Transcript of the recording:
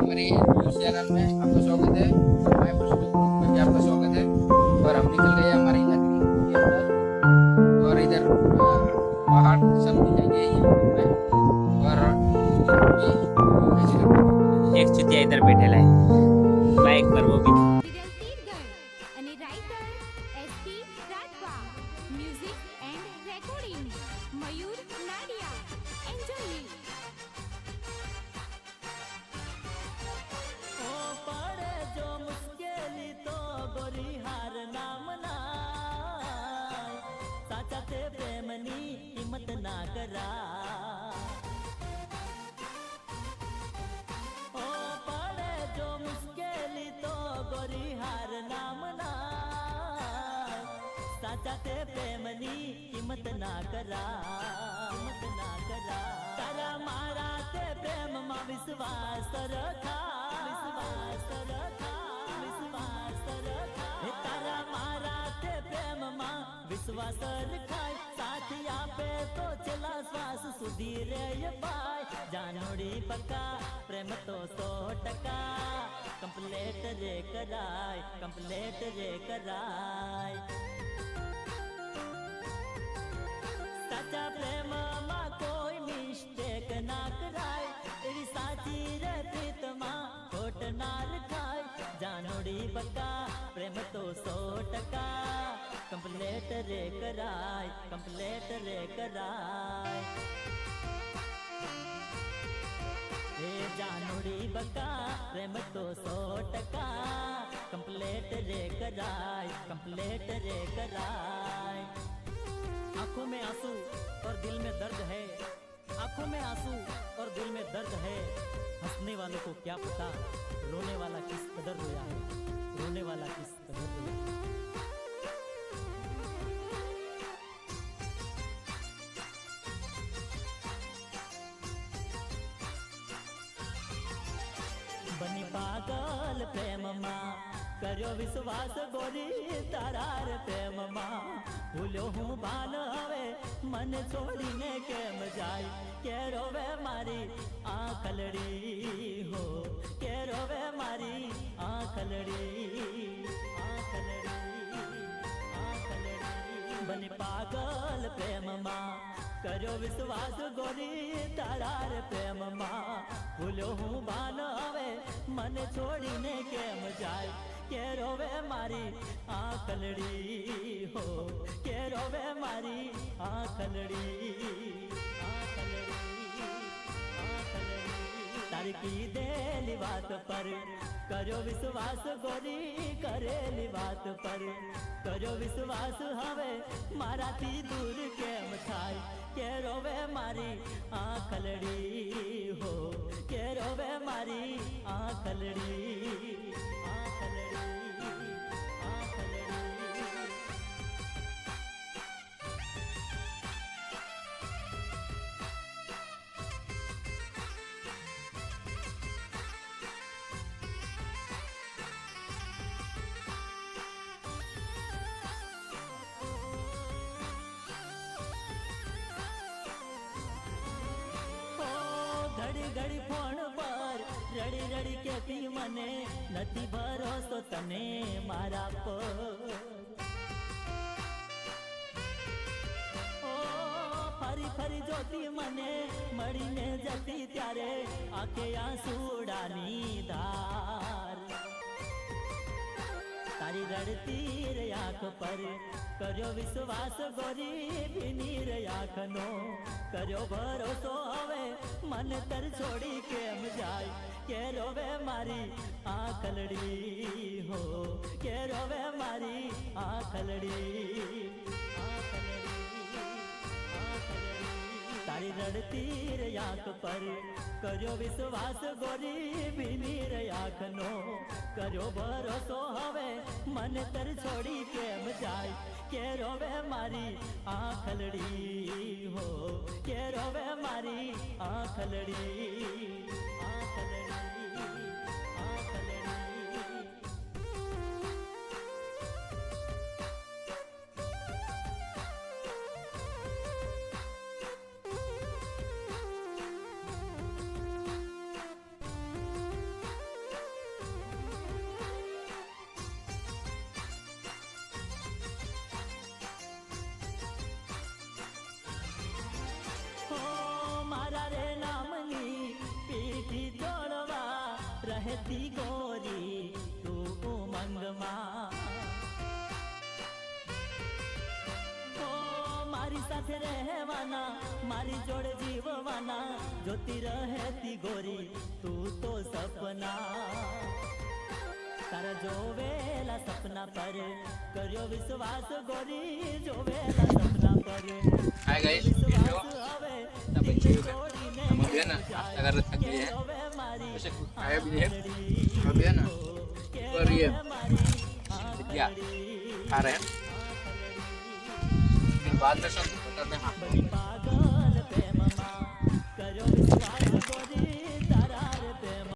हमारी news channel में आपका स्वागत है। माय पुस्तक ग्रुप में भी आपका स्वागत है। और हम निकल गए हमारी नगरी के अंदर, और इधर पहाड़ सब दिखाएंगे यूट्यूब में। और एक चुतिया इधर बैठेला है बाइक पर, वो भी Viral Tirgan and a writer SP Ratwa. Music and recording Mayur Nadia. Enjoy it. ओ पड़े जो मुश्किली तो गोरी हार नाम नाय साचा ते प्रेमनी हिम्मत ना करा ओ पड़े जो मुश्किली तो गोरी हार नाम नाय साचा ते प्रेमनी हिम्मत ना करा तारा मारा ते प्रेम मा विश्वास रखा हे तारा मारा ते प्रेम मा विश्वास रखाय साथी आपे तो चला श्वास सुधी रे पाय जानोड़ी पक्का प्रेम तो 100% कंप्लीट रे कराय साचा प्रेम मा कोई मिस्टेक ना कराय तेरी साची रे प्रीत मा खोट ना रखाय जानोड़ी बक्का प्रेम तो 100% कंप्लीट रे कराय हे जानोड़ी बक्का प्रेम तो 100% कंप्लीट रे कराय आंखों में आंसू और दिल में दर्द है, आंखों में आंसू और दिल में दर्द है। हंसने वालों को क्या पता रोने वाला किस कदर रोया है, रोने वाला किस कदर रोया है। बनी पागल प्रेम मा કર્યો વિશ્વાસ ગોરી તારાર પ્રેમમાં ભૂલ્યો હું ભાન હવે મને છોડીને કેમ જાય કે રોવે મારી આંખલડી હો કે રોવે મારી આંખલડી બની પાગલ પ્રેમમાં કર્યો વિશ્વાસ ગોરી તારાર પ્રેમમાં ભૂલ્યો હું ભાન હવે મને છોડીને કેમ જાય के रोवे मारी आंखलड़ी हो के रोवे मारी आंखलड़ी तारी की देली बात पर करो विश्वास गोरी करेली बात पर करो विश्वास हवे मारा थी दूर केम थाय के रोवे मारी आंखलड़ी हो के रोवे मारी आंखलड़ी घड़ी घड़ी फोन पर रड़ी रड़ी कहती मने नथी भरोસો તને મારા પર ઓ ફરી ફરી જોતી મને મળીને જતી ત્યારે આંખે આંસુડાની ધાર તારી રડતી રે આંખ પર કર્યો વિશ્વાસ ગોરી ભીની રે આંખનો કર્યો ભરોસો હવે मन तर छोड़ी केम जाय के रोवे मारी आंखलड़ी हो के रोवे मारी आंखलड़ी तारी रड़ती रे आंख पर कर्यो विश्वास गोरी भीनी रे आंखनो कर्यो भरोसो हवे मन तर छोड़ी केम जाय के रोवे मारी आंखलड़ी हो के रोवे मारी आंखलड़ी સાથે રહેવાના મારી જોડે જીવવાના જોતી રહેતી ગોરી તું તો સપના તારા જોવેલા સપના પર કર્યો વિશ્વાસ ગોરી જોવેલા સપના પર हाय गाइस जो सब बच्चे हो गए हम भी है ना अगर थक गए हैं वैसे कुछ खाया भी नहीं है अब है ना और ये क्या खा रहे हैं फिर बाद में सब बताते हैं आपको पागल पे ममा કર્યો વિશ્વાસ